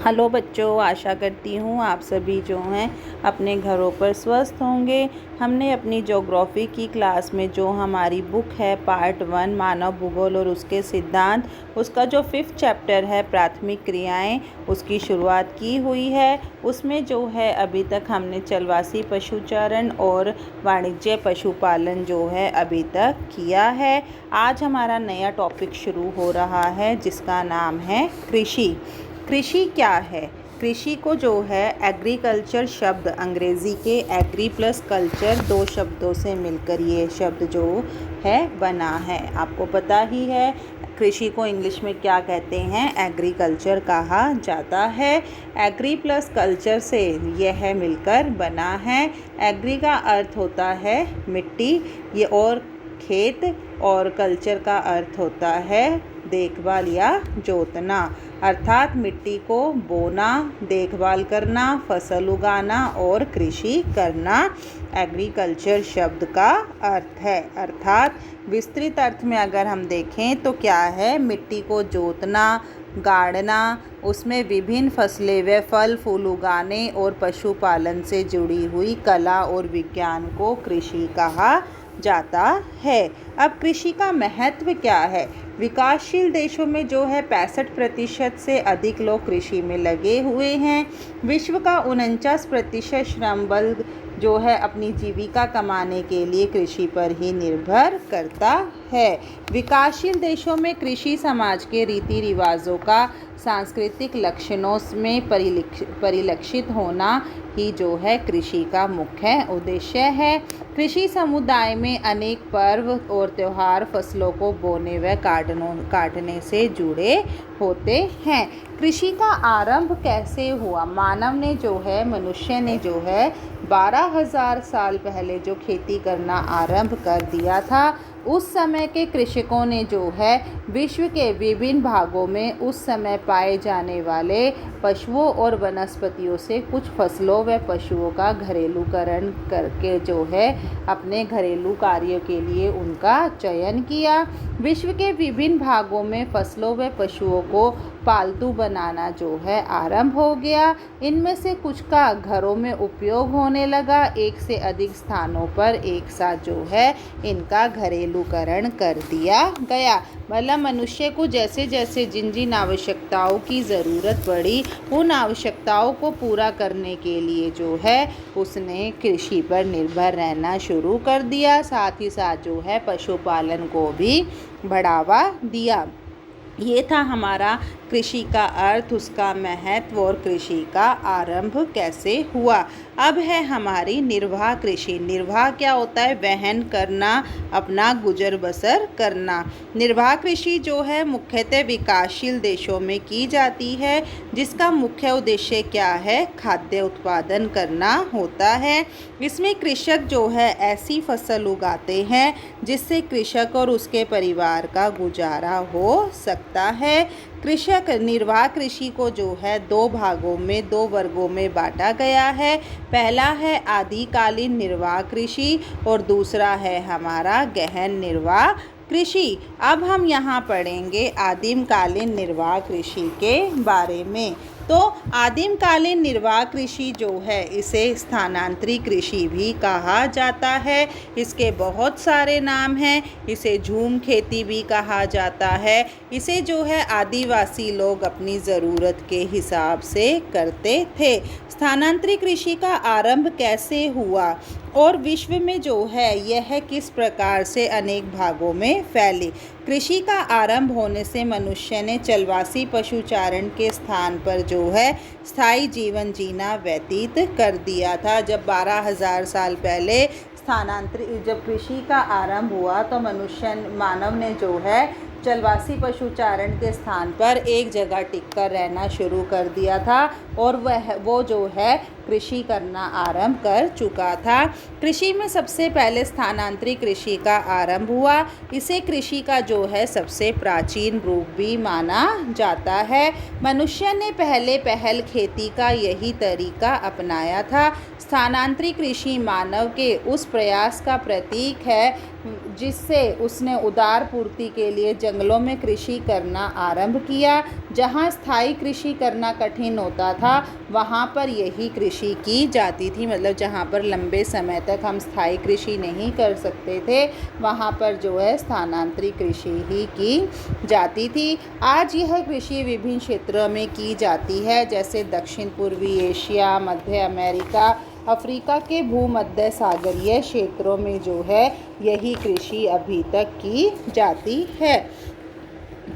Hello बच्चों, आशा करती हूँ आप सभी जो हैं अपने घरों पर स्वस्थ होंगे। हमने अपनी ज्योग्राफी की क्लास में जो हमारी बुक है पार्ट 1 मानव भूगोल और उसके सिद्धांत, उसका जो 5th चैप्टर है प्राथमिक क्रियाएं, उसकी शुरुआत की हुई है। उसमें जो है अभी तक हमने चलवासी पशुचारण और वाणिज्य पशुपालन जो है अभी तक किया है। आज हमारा नया टॉपिक शुरू हो रहा है जिसका नाम है कृषि। कृषि क्या है? कृषि को जो है एग्रीकल्चर शब्द, अंग्रेज़ी के एग्री प्लस कल्चर 2 शब्दों से मिलकर ये शब्द जो है बना है। आपको पता ही है कृषि को इंग्लिश में क्या कहते हैं, एग्रीकल्चर कहा जाता है। एग्री प्लस कल्चर से यह मिलकर बना है। एग्री का अर्थ होता है मिट्टी ये और खेत, और कल्चर का अर्थ होता है देखभाल या जोतना, अर्थात मिट्टी को बोना, देखभाल करना, फसल उगाना और कृषि करना एग्रीकल्चर शब्द का अर्थ है। अर्थात विस्तृत अर्थ में अगर हम देखें तो क्या है, मिट्टी को जोतना, गाड़ना, उसमें विभिन्न फसलें व फल फूल उगाने और पशुपालन से जुड़ी हुई कला और विज्ञान को कृषि कहा जाता है। अब कृषि का महत्व क्या है? विकासशील देशों में जो है 65% से अधिक लोग कृषि में लगे हुए हैं। विश्व का 49% श्रम बल जो है अपनी जीविका कमाने के लिए कृषि पर ही निर्भर करता है। विकासशील देशों में कृषि समाज के रीति रिवाजों का सांस्कृतिक लक्षणों में परिलक्षित होना ही जो है कृषि का मुख्य उद्देश्य है। कृषि समुदाय में अनेक पर्व और त्योहार फसलों को बोने व काटने से जुड़े होते हैं। कृषि का आरंभ कैसे हुआ? मानव ने जो है, मनुष्य ने जो है 12,000 साल पहले जो खेती करना आरंभ कर दिया था। उस समय के कृषकों ने जो है विश्व के विभिन्न भागों में उस समय पाए जाने वाले पशुओं और वनस्पतियों से कुछ फसलों व पशुओं का घरेलूकरण करके जो है अपने घरेलू कार्यों के लिए उनका चयन किया। विश्व के विभिन्न भागों में फसलों व पशुओं को पालतू बनाना जो है आरंभ हो गया। इनमें से कुछ का घरों में उपयोग होने लगा। एक से अधिक स्थानों पर एक साथ जो है इनका घरेलूकरण कर दिया गया। मतलब मनुष्य को जैसे जैसे जिन जिन आवश्यकताओं की ज़रूरत पड़ी, उन आवश्यकताओं को पूरा करने के लिए जो है उसने कृषि पर निर्भर रहना शुरू कर दिया। साथ ही साथ जो है पशुपालन को भी बढ़ावा दिया। ये था हमारा कृषि का अर्थ, उसका महत्व और कृषि का आरंभ कैसे हुआ। अब है हमारी निर्वाह कृषि। निर्वाह क्या होता है? वहन करना, अपना गुजर बसर करना। निर्वाह कृषि जो है मुख्यतः विकासशील देशों में की जाती है, जिसका मुख्य उद्देश्य क्या है? खाद्य उत्पादन करना होता है। इसमें कृषक जो है ऐसी फसल उगाते हैं जिससे कृषक और उसके परिवार का गुजारा हो सकता है। कृषक निर्वाह कृषि को जो है 2 भागों में, 2 वर्गों में बांटा गया है। पहला है आदिकालीन निर्वाह कृषि और दूसरा है हमारा गहन निर्वाह कृषि। अब हम यहाँ पढ़ेंगे आदिमकालीन निर्वाह कृषि के बारे में। तो आदिमकालीन निर्वाह कृषि जो है इसे स्थानांतरी कृषि भी कहा जाता है। इसके बहुत सारे नाम हैं। इसे झूम खेती भी कहा जाता है। इसे जो है आदिवासी लोग अपनी ज़रूरत के हिसाब से करते थे। स्थानांतरी कृषि का आरंभ कैसे हुआ और विश्व में जो है यह किस प्रकार से अनेक भागों में फैली? कृषि का आरंभ होने से मनुष्य ने चलवासी पशुचारण के स्थान पर जो है स्थायी जीवन जीना व्यतीत कर दिया था। जब 12,000 साल पहले जब कृषि का आरंभ हुआ तो मानव ने जो है चलवासी पशुचारण के स्थान पर एक जगह टिककर रहना शुरू कर दिया था और वो जो है कृषि करना आरंभ कर चुका था। कृषि में सबसे पहले स्थानांतरी कृषि का आरंभ हुआ। इसे कृषि का जो है सबसे प्राचीन रूप भी माना जाता है। मनुष्य ने पहल खेती का यही तरीका अपनाया था। स्थानांतरी कृषि मानव के उस प्रयास का प्रतीक है जिससे उसने उदार पूर्ति के लिए जंगलों में कृषि करना आरंभ किया। जहाँ स्थायी कृषि करना कठिन होता था वहाँ पर यही कृषि की जाती थी, मतलब जहाँ पर लंबे समय तक हम स्थायी कृषि नहीं कर सकते थे वहाँ पर जो है स्थानांतरित कृषि ही की जाती थी। आज यह कृषि विभिन्न क्षेत्रों में की जाती है, जैसे दक्षिण पूर्वी एशिया, मध्य अमेरिका, अफ्रीका के भूमध्य सागरीय क्षेत्रों में जो है यही कृषि अभी तक की जाती है।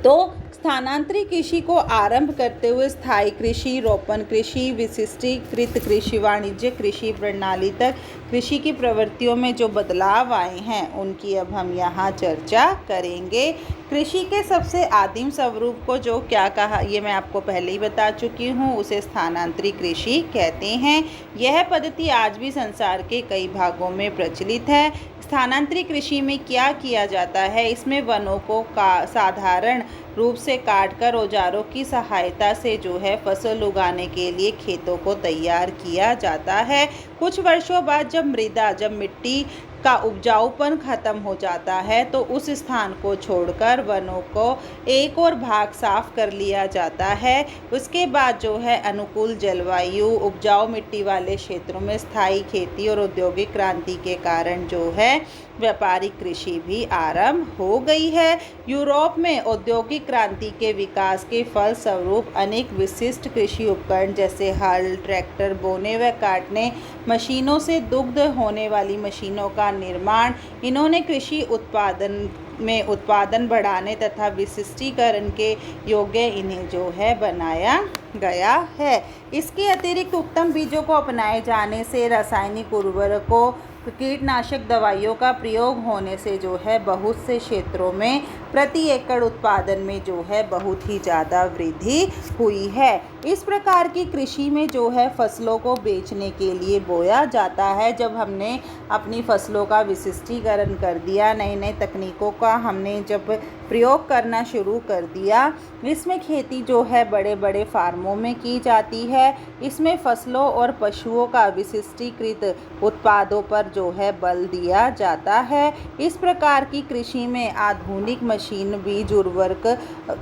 तो स्थानांतरित कृषि को आरंभ करते हुए स्थायी कृषि, रोपण कृषि, विशिष्टीकृत कृषि, वाणिज्य कृषि प्रणाली तक कृषि की प्रवृत्तियों में जो बदलाव आए हैं उनकी अब हम यहाँ चर्चा करेंगे। कृषि के सबसे आदिम स्वरूप को जो क्या कहा ये मैं आपको पहले ही बता चुकी हूँ, उसे स्थानांतरित कृषि कहते हैं। यह पद्धति आज भी संसार के कई भागों में प्रचलित है। स्थानांतरित कृषि में क्या किया जाता है, इसमें वनों को साधारण रूप से काटकर औजारों की सहायता से जो है फसल उगाने के लिए खेतों को तैयार किया जाता है। कुछ वर्षों बाद जब मिट्टी का उपजाऊपन खत्म हो जाता है तो उस स्थान को छोड़कर वनों को एक और भाग साफ कर लिया जाता है। उसके बाद जो है अनुकूल जलवायु, उपजाऊ मिट्टी वाले क्षेत्रों में स्थायी खेती और औद्योगिक क्रांति के कारण जो है व्यापारिक कृषि भी आरंभ हो गई है। यूरोप में औद्योगिक क्रांति के विकास के फलस्वरूप अनेक विशिष्ट कृषि उपकरण जैसे हल, ट्रैक्टर, बोने व काटने मशीनों से दुग्ध होने वाली मशीनों का निर्माण, इन्होंने कृषि उत्पादन बढ़ाने तथा विशिष्टीकरण के योग्य इन्हें जो है बनाया गया है। इसके अतिरिक्त उत्तम बीजों को अपनाए जाने से, रासायनिक उर्वरकों, कीटनाशक दवाइयों का प्रयोग होने से जो है बहुत से क्षेत्रों में प्रति एकड़ उत्पादन में जो है बहुत ही ज़्यादा वृद्धि हुई है। इस प्रकार की कृषि में जो है फसलों को बेचने के लिए बोया जाता है। जब हमने अपनी फसलों का विशिष्टीकरण कर दिया, नई नई तकनीकों का हमने जब प्रयोग करना शुरू कर दिया, इसमें खेती जो है बड़े बड़े फार्मों में की जाती है। इसमें फसलों और पशुओं का विशिष्टीकृत उत्पादों पर जो है बल दिया जाता है। इस प्रकार की कृषि में आधुनिक मशीन, बीज, उर्वरक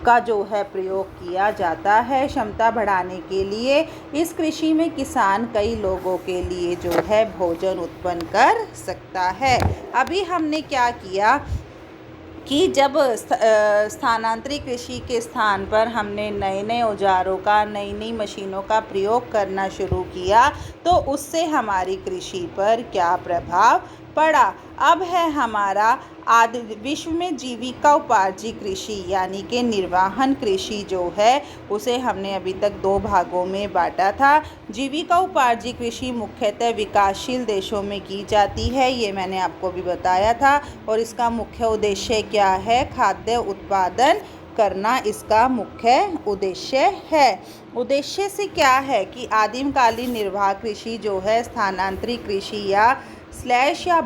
का जो है प्रयोग किया जाता है क्षमता बढ़ाने के लिए। इस कृषि में किसान कई लोगों के लिए जो है भोजन उत्पन्न कर सकता है। अभी हमने क्या किया कि जब स्थानांतरित कृषि के स्थान पर हमने नए नए औजारों का, नई नई मशीनों का प्रयोग करना शुरू किया तो उससे हमारी कृषि पर क्या प्रभाव पड़ा। अब है हमारा विश्व में जीविका उपार्जी कृषि यानी कि निर्वाहन कृषि जो है उसे हमने अभी तक दो भागों में बांटा था। जीविका उपार्जी कृषि मुख्यतः विकासशील देशों में की जाती है, ये मैंने आपको भी बताया था। और इसका मुख्य उद्देश्य क्या है? खाद्य उत्पादन करना इसका मुख्य उद्देश्य है। उद्देश्य से क्या है कि आदिमकालीन निर्वाह कृषि जो है स्थानांतरित कृषि या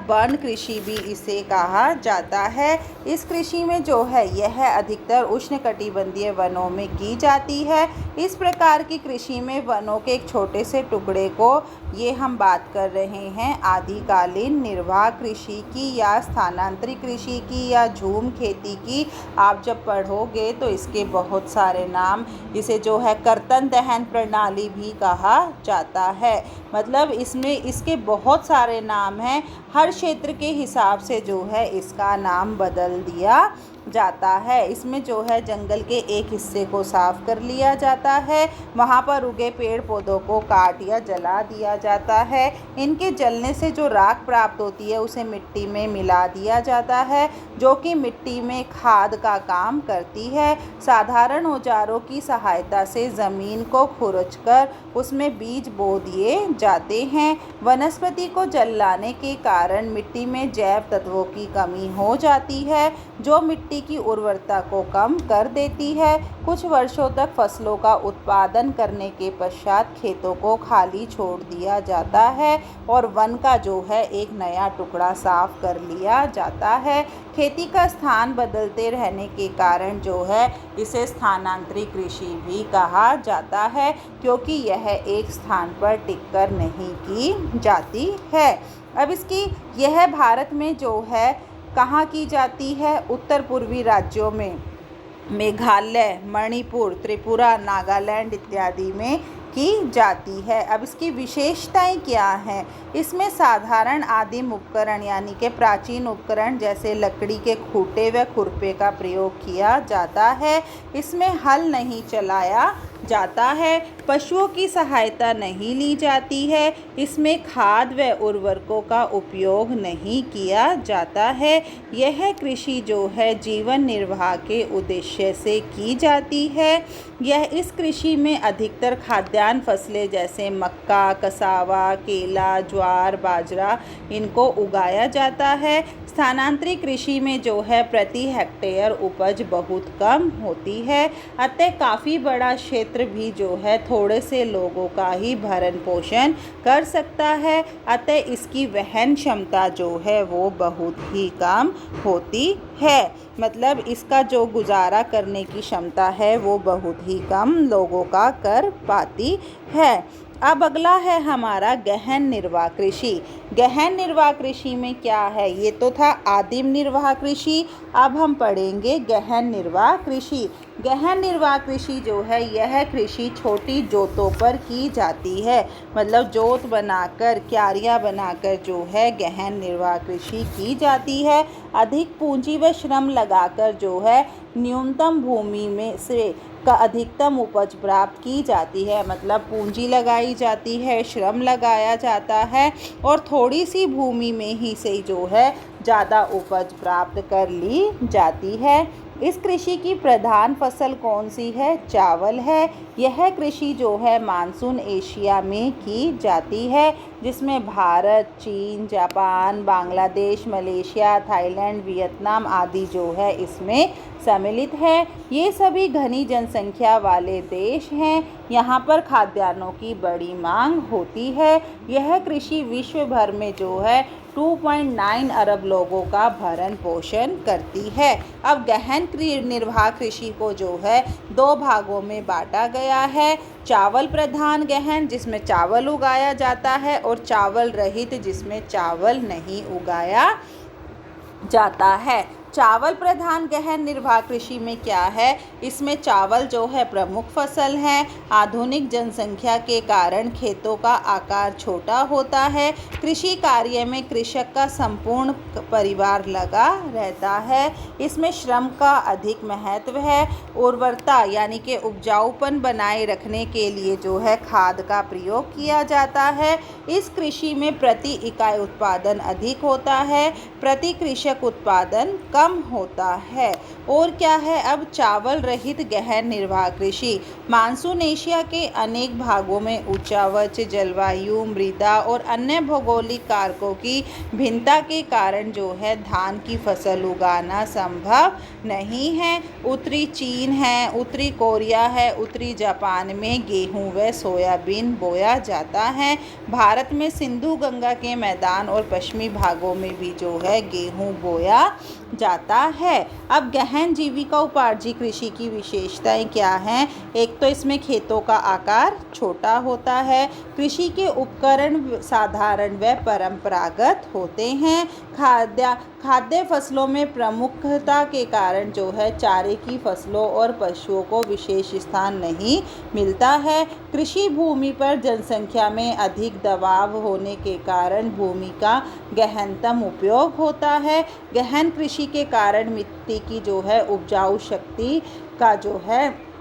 बर्न कृषि भी इसे कहा जाता है। इस कृषि में जो है यह अधिकतर उष्णकटिबंधीय वनों में की जाती है। इस प्रकार की कृषि में वनों के एक छोटे से टुकड़े को, ये हम बात कर रहे हैं आदिकालीन निर्वाह कृषि की या स्थानांतरित कृषि की या झूम खेती की। आप जब पढ़ोगे तो इसके बहुत सारे नाम, इसे जो है कर्तन दहन प्रणाली भी कहा जाता है। मतलब इसमें इसके बहुत सारे नाम हैं, हर क्षेत्र के हिसाब से जो है इसका नाम बदल दिया जाता है। इसमें जो है जंगल के एक हिस्से को साफ कर लिया जाता है, वहाँ पर उगे पेड़ पौधों को काट या जला दिया जाता है। इनके जलने से जो राख प्राप्त होती है उसे मिट्टी में मिला दिया जाता है, जो कि मिट्टी में खाद का काम करती है। साधारण औजारों की सहायता से ज़मीन को खुरचकर उसमें बीज बो दिए जाते हैं। वनस्पति को जलाने के कारण मिट्टी में जैव तत्वों की कमी हो जाती है, जो मिट्टी की उर्वरता को कम कर देती है। कुछ वर्षों तक फसलों का उत्पादन करने के पश्चात खेतों को खाली छोड़ दिया जाता है और वन का जो है एक नया टुकड़ा साफ कर लिया जाता है। खेती का स्थान बदलते रहने के कारण जो है इसे स्थानांतरित कृषि भी कहा जाता है, क्योंकि यह एक स्थान पर टिककर नहीं की जाती है। अब इसकी यह भारत में जो है कहाँ की जाती है? उत्तर पूर्वी राज्यों में, मेघालय, मणिपुर, त्रिपुरा, नागालैंड इत्यादि में की जाती है। अब इसकी विशेषताएं क्या हैं? इसमें साधारण आदिम उपकरण यानी कि प्राचीन उपकरण जैसे लकड़ी के खूंटे व खुरपे का प्रयोग किया जाता है। इसमें हल नहीं चलाया जाता है। पशुओं की सहायता नहीं ली जाती है। इसमें खाद व उर्वरकों का उपयोग नहीं किया जाता है। यह कृषि जो है जीवन निर्वाह के उद्देश्य से की जाती है। इस कृषि में अधिकतर खाद्यान्न फसलें जैसे मक्का, कसावा, केला, ज्वार, बाजरा इनको उगाया जाता है। स्थानांतरित कृषि में जो है प्रति हेक्टेयर उपज बहुत कम होती है, अतः काफ़ी बड़ा क्षेत्र भी जो है थोड़े से लोगों का ही भरण पोषण कर सकता है, अतः इसकी वहन क्षमता जो है वो बहुत ही कम होती है। मतलब इसका जो गुजारा करने की क्षमता है वो बहुत ही कम लोगों का कर पाती है। अब अगला है हमारा गहन निर्वाह कृषि। गहन निर्वाह कृषि में क्या है? ये तो था आदिम निर्वाह कृषि। अब हम पढ़ेंगे गहन निर्वाह कृषि। गहन निर्वाह कृषि जो है यह कृषि छोटी जोतों पर की जाती है। मतलब जोत बनाकर, क्यारियाँ बनाकर जो है गहन निर्वाह कृषि की जाती है। अधिक पूंजी व श्रम लगाकर जो है न्यूनतम भूमि में से का अधिकतम उपज प्राप्त की जाती है। मतलब पूंजी लगाई जाती है, श्रम लगाया जाता है और थोड़ी सी भूमि में ही से जो है ज़्यादा उपज प्राप्त कर ली जाती है। इस कृषि की प्रधान फसल कौन सी है? चावल है। यह कृषि जो है मानसून एशिया में की जाती है, जिसमें भारत, चीन, Japan, Bangladesh, Malaysia, Thailand, Vietnam आदि जो है इसमें सम्मिलित है। ये सभी घनी जनसंख्या वाले देश हैं। यहाँ पर खाद्यान्नों की बड़ी मांग होती है। यह कृषि विश्व भर में जो है 2.9 अरब लोगों का भरण पोषण करती है। अब गहन निर्वाह कृषि को जो है 2 भागों में बांटा गया है। चावल प्रधान गहन, जिसमें चावल उगाया जाता है, और चावल रहित, जिसमें चावल नहीं उगाया जाता है। चावल प्रधान गहन निर्वाह कृषि में क्या है? इसमें चावल जो है प्रमुख फसल है। आधुनिक जनसंख्या के कारण खेतों का आकार छोटा होता है। कृषि कार्य में कृषक का संपूर्ण परिवार लगा रहता है। इसमें श्रम का अधिक महत्व है। उर्वरता यानी कि उपजाऊपन बनाए रखने के लिए जो है खाद का प्रयोग किया जाता है। इस कृषि में प्रति इकाई उत्पादन अधिक होता है, प्रति कृषक उत्पादन कम होता है। और क्या है? अब चावल रहित गहन निर्वाह कृषि। मानसून एशिया के अनेक भागों में उच्चावच जलवायु, मृदा और अन्य भौगोलिक कारकों की भिन्नता के कारण जो है धान की फसल उगाना संभव नहीं है। उत्तरी चीन है, उत्तरी कोरिया है, उत्तरी जापान में गेहूं व सोयाबीन बोया जाता है। भारत में सिंधु गंगा के मैदान और पश्चिमी भागों में भी जो है गेहूं बोया जाता है। अब गहन जीविका उपार्जी कृषि की विशेषताएं क्या हैं? एक तो इसमें खेतों का आकार छोटा होता है। कृषि के उपकरण साधारण व परंपरागत होते हैं। खाद्य फसलों में प्रमुखता के कारण जो है चारे की फसलों और पशुओं को विशेष स्थान नहीं मिलता है। कृषि भूमि पर जनसंख्या में अधिक दबाव होने के कारण भूमि का गहनतम उपयोग होता है। गहन कृषि के कारण मिट्टी की जो है उपजाऊ शक्ति का जो है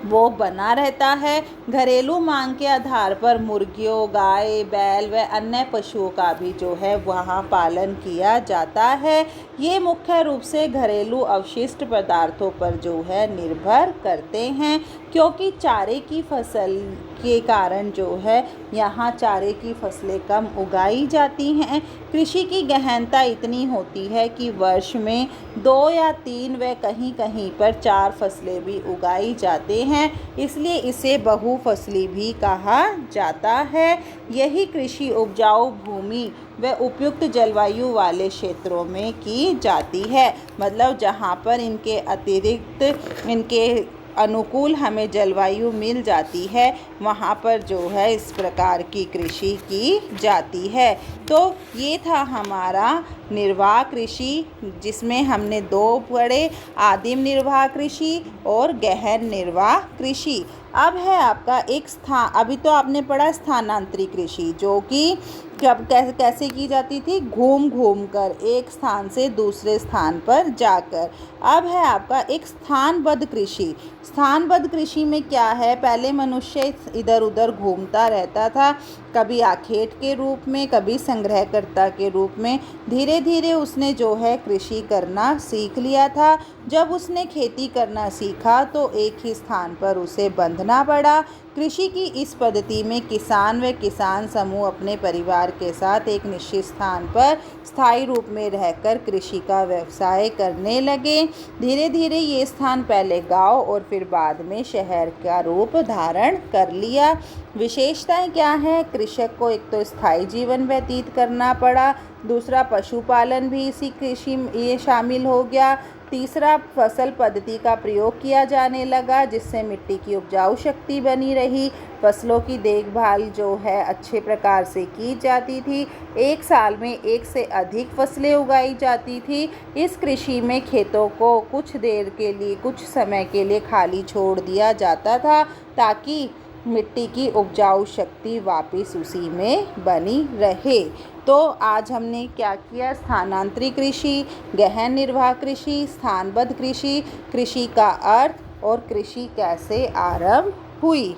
वो बना रहता है। घरेलू मांग के आधार पर मुर्गियों, गाय, बैल व अन्य पशुओं का भी जो है वहाँ पालन किया जाता है। ये मुख्य रूप से घरेलू अवशिष्ट पदार्थों पर जो है निर्भर करते हैं, क्योंकि चारे की फसल के कारण जो है यहाँ चारे की फसलें कम उगाई जाती हैं। कृषि की गहनता इतनी होती है कि वर्ष में 2 या 3 व कहीं कहीं पर 4 फसलें भी उगाई जाते हैं, इसलिए इसे बहुफसली भी कहा जाता है। यही कृषि उपजाऊ भूमि व उपयुक्त जलवायु वाले क्षेत्रों में की जाती है। मतलब जहाँ पर इनके अतिरिक्त इनके अनुकूल हमें जलवायु मिल जाती है, वहाँ पर जो है इस प्रकार की कृषि की जाती है। तो ये था हमारा निर्वाह कृषि, जिसमें हमने दो पढ़े, आदिम निर्वाह कृषि और गहन निर्वाह कृषि। अब है आपका एक स्थान, अभी तो आपने पढ़ा स्थानांतरित कृषि, जो कि कब कैसे कैसे की जाती थी, घूम घूम कर, एक स्थान से दूसरे स्थान पर जाकर। अब है आपका एक स्थानबद्ध कृषि। स्थानबद्ध कृषि में क्या है, पहले मनुष्य इधर उधर घूमता रहता था, कभी आखेट के रूप में, कभी संग्रहकर्ता के रूप में। धीरे धीरे उसने जो है कृषि करना सीख लिया था। जब उसने खेती करना सीखा तो एक ही स्थान पर उसे बंधना पड़ा। कृषि की इस पद्धति में किसान व किसान समूह अपने परिवार के साथ एक निश्चित स्थान पर स्थायी रूप में रहकर कृषि का व्यवसाय करने लगे। धीरे धीरे ये स्थान पहले गांव और फिर बाद में शहर का रूप धारण कर लिया। विशेषताएं क्या हैं, कृषक को एक तो स्थायी जीवन व्यतीत करना पड़ा, दूसरा पशुपालन भी इसी कृषि में ये शामिल हो गया, तीसरा फसल पद्धति का प्रयोग किया जाने लगा, जिससे मिट्टी की उपजाऊ शक्ति बनी रही, फसलों की देखभाल जो है अच्छे प्रकार से की जाती थी, एक साल में एक से अधिक फसलें उगाई जाती थी। इस कृषि में खेतों को कुछ देर के लिए, कुछ समय के लिए खाली छोड़ दिया जाता था, ताकि मिट्टी की उपजाऊ शक्ति वापस उसी में बनी रहे। तो आज हमने क्या किया, स्थानांतरित कृषि, गहन निर्वाह कृषि, स्थानबद्ध कृषि, कृषि का अर्थ और कृषि कैसे आरंभ हुई।